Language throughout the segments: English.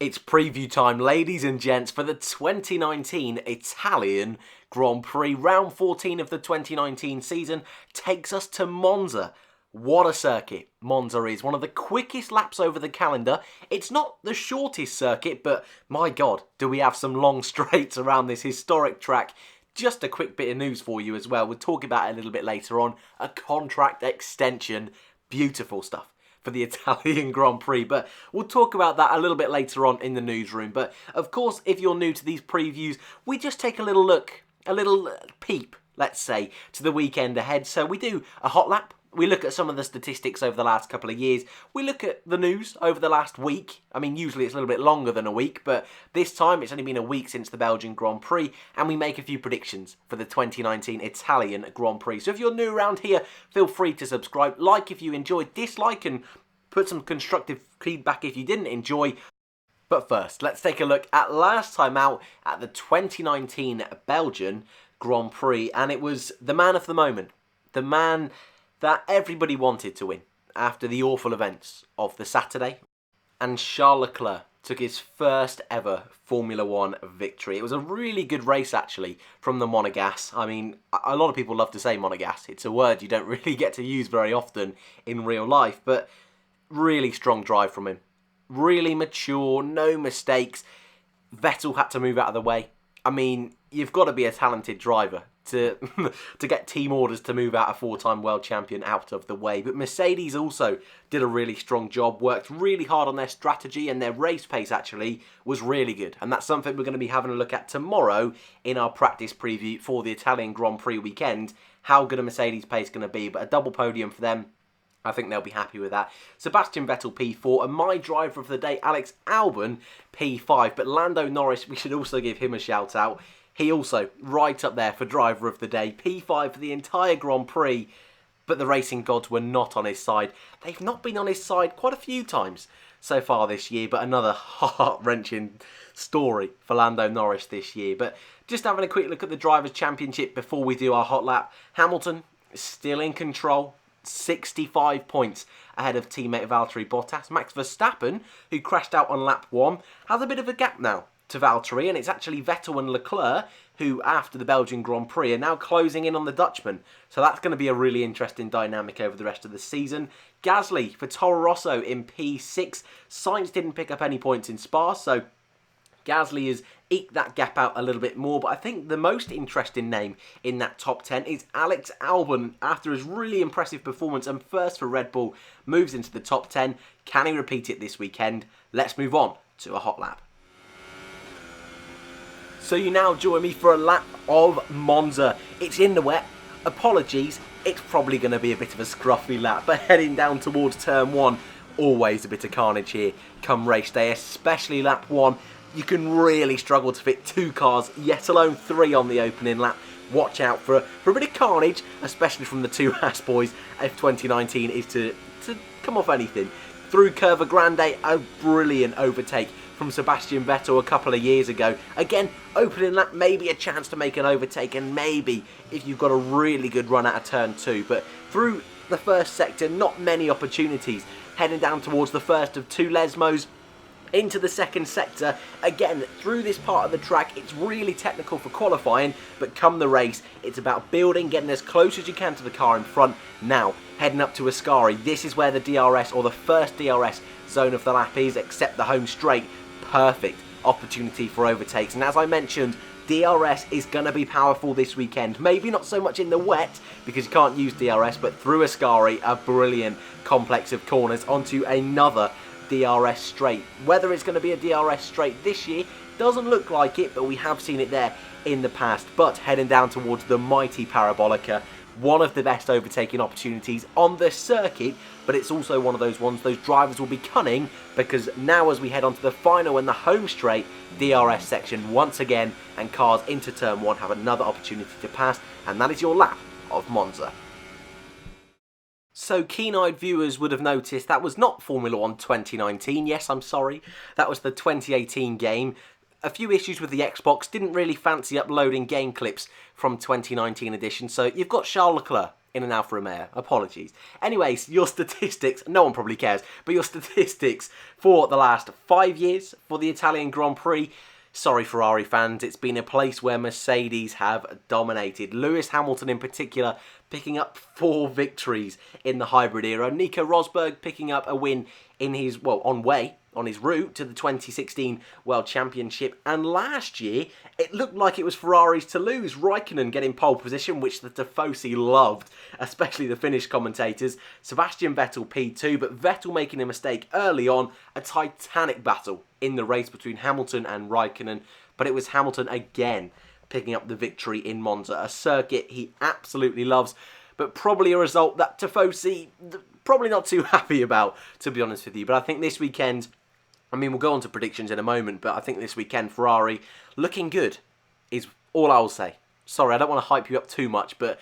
It's preview time, ladies and gents, for the 2019 Italian Grand Prix. Round 14 of the 2019 season takes us to Monza. What a circuit Monza is. One of the quickest laps over the calendar. It's not the shortest circuit, but my God, do we have some long straights around this historic track. Just a quick bit of news for you as well. We'll talk about it a little bit later on. A contract extension. Beautiful stuff for the Italian Grand Prix, but we'll talk about that a little bit later on in the newsroom. But of course, if you're new to these previews, we just take a little look, a little peep, let's say, to the weekend ahead. So we do a hot lap. We look at some of the statistics over the last couple of years. We look at the news over the last week. I mean, usually it's a little bit longer than a week, but this time it's only been a week since the Belgian Grand Prix, and we make a few predictions for the 2019 Italian Grand Prix. So if you're new around here, feel free to subscribe, like if you enjoyed, dislike, and put some constructive feedback if you didn't enjoy. But first, let's take a look at last time out at the 2019 Belgian Grand Prix, and it was the man of the moment, the man that everybody wanted to win after the awful events of the Saturday. And Charles Leclerc took his first ever Formula 1 victory. It was a really good race, actually, from the Monegasque. I mean, a lot of people love to say Monegasque. It's a word you don't really get to use very often in real life, but really strong drive from him. Really mature, no mistakes. Vettel had to move out of the way. I mean, you've got to be a talented driver to get team orders to move out a four-time world champion out of the way. But Mercedes also did a really strong job, worked really hard on their strategy, and their race pace actually was really good. And that's something we're going to be having a look at tomorrow in our practice preview for the Italian Grand Prix weekend. How good a Mercedes pace going to be, but a double podium for them. I think they'll be happy with that. Sebastian Vettel P4 and my driver of the day, Alex Albon, P5. But Lando Norris, we should also give him a shout out. He also right up there for driver of the day. P5 for the entire Grand Prix. But the racing gods were not on his side. They've not been on his side quite a few times so far this year. But another heart-wrenching story for Lando Norris this year. But just having a quick look at the Drivers' Championship before we do our hot lap. Hamilton still in control. 65 points ahead of teammate Valtteri Bottas. Max Verstappen, who crashed out on lap 1, has a bit of a gap now to Valtteri, and it's actually Vettel and Leclerc who, after the Belgian Grand Prix, are now closing in on the Dutchman. So that's going to be a really interesting dynamic over the rest of the season. Gasly for Toro Rosso in P6. Sainz didn't pick up any points in Spa, so Gasly has eked that gap out a little bit more, but I think the most interesting name in that top 10 is Alex Albon. After his really impressive performance and first for Red Bull, moves into the top 10. Can he repeat it this weekend? Let's move on to a hot lap. So you now join me for a lap of Monza. It's in the wet. Apologies, it's probably going to be a bit of a scruffy lap, but heading down towards turn 1, always a bit of carnage here come race day, especially lap 1. You can really struggle to fit 2 cars, yet alone 3 on the opening lap. Watch out for a bit of carnage, especially from the 2 Haas boys, if 2019 is to come off anything. Through Curva Grande, a brilliant overtake from Sebastian Vettel a couple of years ago. Again, opening lap, maybe a chance to make an overtake, and maybe if you've got a really good run out of turn 2. But through the first sector, not many opportunities. Heading down towards the first of 2 Lesmos, into the second sector. Again, through this part of the track, it's really technical for qualifying, but come the race, it's about building, getting as close as you can to the car in front. Now, heading up to Ascari, this is where the DRS, or the first DRS zone of the lap is, except the home straight. Perfect opportunity for overtakes, and as I mentioned, DRS is going to be powerful this weekend. Maybe not so much in the wet, because you can't use DRS, but through Ascari, a brilliant complex of corners onto another DRS straight. Whether it's going to be a DRS straight this year, doesn't look like it, but we have seen it there in the past. But heading down towards the mighty Parabolica, one of the best overtaking opportunities on the circuit, but it's also one of those ones those drivers will be cunning, because now as we head onto the final and the home straight DRS section once again, and cars into turn 1 have another opportunity to pass, and that is your lap of Monza. So keen-eyed viewers would have noticed that was not Formula 1 2019. Yes, I'm sorry. That was the 2018 game. A few issues with the Xbox, didn't really fancy uploading game clips from 2019 edition. So you've got Charles Leclerc in an Alfa Romeo. Apologies. Anyways, your statistics, no one probably cares, but your statistics for the last 5 years for the Italian Grand Prix. Sorry, Ferrari fans, it's been a place where Mercedes have dominated. Lewis Hamilton in particular picking up 4 victories in the hybrid era. Nico Rosberg picking up a win in his, on his route to the 2016 World Championship. And last year, it looked like it was Ferraris to lose. Raikkonen getting pole position, which the Tifosi loved, especially the Finnish commentators. Sebastian Vettel P2, but Vettel making a mistake early on. A titanic battle in the race between Hamilton and Raikkonen, but it was Hamilton again picking up the victory in Monza, a circuit he absolutely loves, but probably a result that Tifosi probably not too happy about, to be honest with you. But I think this weekend, I mean, we'll go on to predictions in a moment, but I think this weekend Ferrari looking good is all I will say. Sorry, I don't want to hype you up too much, but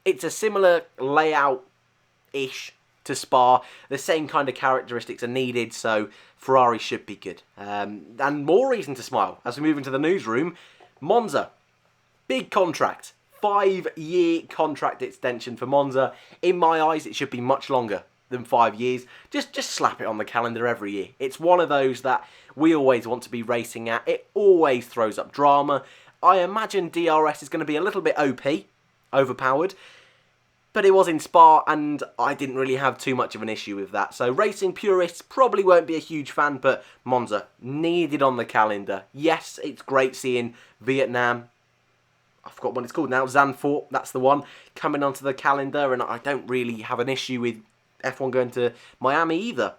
it's a similar layout-ish to Spa. The same kind of characteristics are needed, so Ferrari should be good. And more reason to smile as we move into the newsroom. Monza, big contract. 5-year contract extension for Monza. In my eyes, it should be much longer than 5 years. Just slap it on the calendar every year. It's one of those that we always want to be racing at. It always throws up drama. I imagine DRS is going to be a little bit OP, overpowered. But it was in Spa, and I didn't really have too much of an issue with that. So racing purists probably won't be a huge fan, but Monza, needed on the calendar. Yes, it's great seeing Vietnam, I forgot what it's called now, Zandvoort, that's the one, coming onto the calendar, and I don't really have an issue with F1 going to Miami either.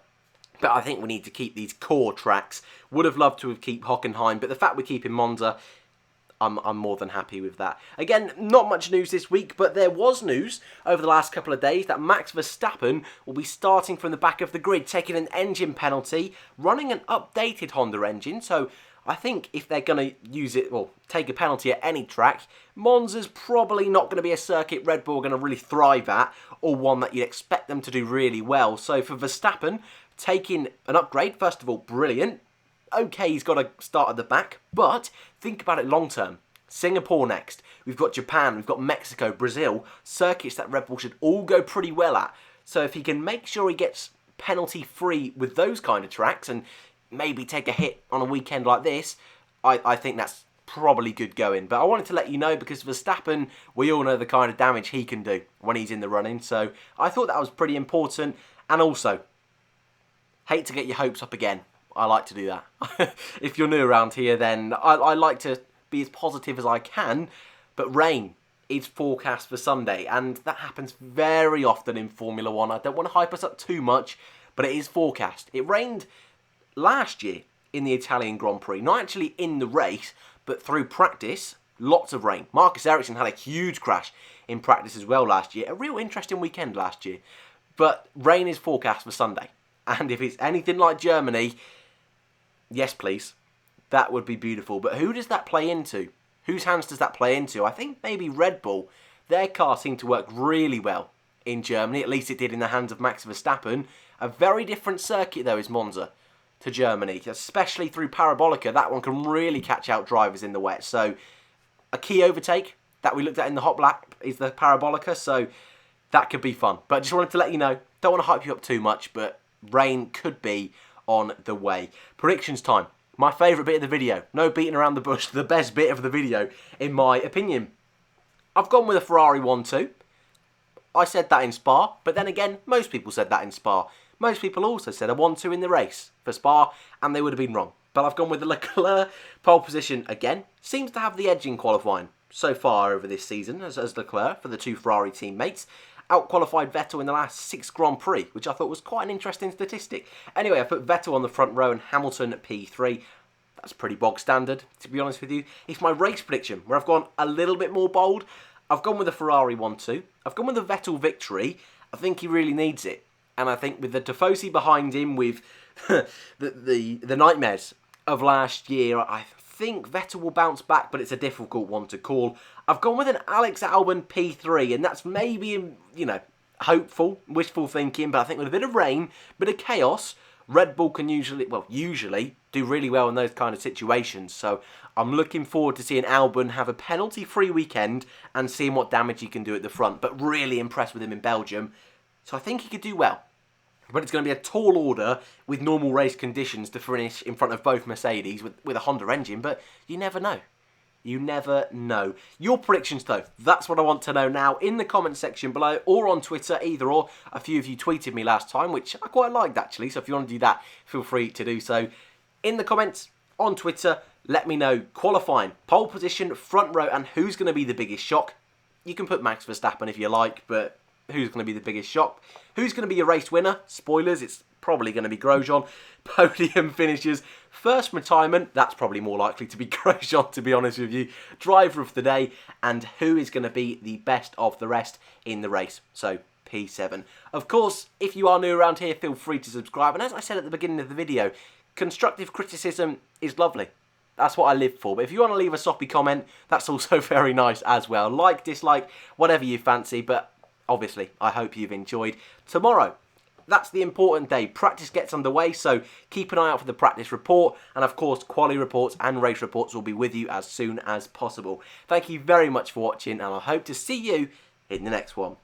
But I think we need to keep these core tracks. Would have loved to have kept Hockenheim, but the fact we're keeping Monza, I'm more than happy with that. Again, not much news this week, but there was news over the last couple of days that Max Verstappen will be starting from the back of the grid, taking an engine penalty, running an updated Honda engine. So I think if they're going to use it, or take a penalty at any track, Monza's probably not going to be a circuit Red Bull are going to really thrive at, or one that you'd expect them to do really well. So for Verstappen, taking an upgrade, first of all, brilliant. Okay, he's got to start at the back, but think about it long term. Singapore next. We've got Japan, we've got Mexico, Brazil, circuits that Red Bull should all go pretty well at. So if he can make sure he gets penalty free with those kind of tracks and maybe take a hit on a weekend like this, I think that's probably good going. But I wanted to let you know because Verstappen, we all know the kind of damage he can do when he's in the running. So I thought that was pretty important. And also, hate to get your hopes up again. I like to do that. If you're new around here, then I like to be as positive as I can. But rain is forecast for Sunday, and that happens very often in Formula 1. I don't want to hype us up too much, but it is forecast. It rained last year in the Italian Grand Prix. Not actually in the race, but through practice, lots of rain. Marcus Ericsson had a huge crash in practice as well last year. A real interesting weekend last year. But rain is forecast for Sunday. And if it's anything like Germany, yes, please. That would be beautiful. But who does that play into? Whose hands does that play into? I think maybe Red Bull. Their car seemed to work really well in Germany. At least it did in the hands of Max Verstappen. A very different circuit, though, is Monza to Germany. Especially through Parabolica. That one can really catch out drivers in the wet. So, a key overtake that we looked at in the hot lap is the Parabolica. So, that could be fun. But I just wanted to let you know. Don't want to hype you up too much, but rain could be on the way. Predictions time. My favourite bit of the video. No beating around the bush. The best bit of the video, in my opinion. I've gone with a Ferrari 1-2. I said that in Spa. But then again, most people said that in Spa. Most people also said a 1-2 in the race for Spa. And they would have been wrong. But I've gone with the Leclerc pole position again. Seems to have the edge in qualifying so far over this season as Leclerc for the two Ferrari teammates. Outqualified Vettel in the last 6 Grand Prix, which I thought was quite an interesting statistic. Anyway, I put Vettel on the front row and Hamilton at P3. That's pretty bog standard, to be honest with you. It's my race prediction, where I've gone a little bit more bold. I've gone with the Ferrari 1-2. I've gone with the Vettel victory. I think he really needs it. And I think with the Tifosi behind him, with the nightmares of last year, I think Vettel will bounce back, but it's a difficult one to call. I've gone with an Alex Albon P3, and that's maybe, hopeful, wishful thinking, but I think with a bit of rain, bit of chaos, Red Bull can usually do really well in those kind of situations. So I'm looking forward to seeing Albon have a penalty-free weekend and seeing what damage he can do at the front. But really impressed with him in Belgium. So I think he could do well. But it's going to be a tall order with normal race conditions to finish in front of both Mercedes with a Honda engine. But you never know. You never know. Your predictions, though, that's what I want to know now in the comment section below or on Twitter, either or. A few of you tweeted me last time, which I quite liked, actually. So if you want to do that, feel free to do so. In the comments, on Twitter, let me know qualifying, pole position, front row, and who's going to be the biggest shock. You can put Max Verstappen if you like, but who's going to be the biggest shock? Who's going to be your race winner? Spoilers, it's probably going to be Grosjean. Podium finishes. First retirement, that's probably more likely to be Grosjean, to be honest with you. Driver of the day, and who is going to be the best of the rest in the race. So, P7. Of course, if you are new around here, feel free to subscribe. And as I said at the beginning of the video, constructive criticism is lovely. That's what I live for. But if you want to leave a soppy comment, that's also very nice as well. Like, dislike, whatever you fancy. But obviously, I hope you've enjoyed. Tomorrow, that's the important day. Practice gets underway, so keep an eye out for the practice report. And of course, quali reports and race reports will be with you as soon as possible. Thank you very much for watching, and I hope to see you in the next one.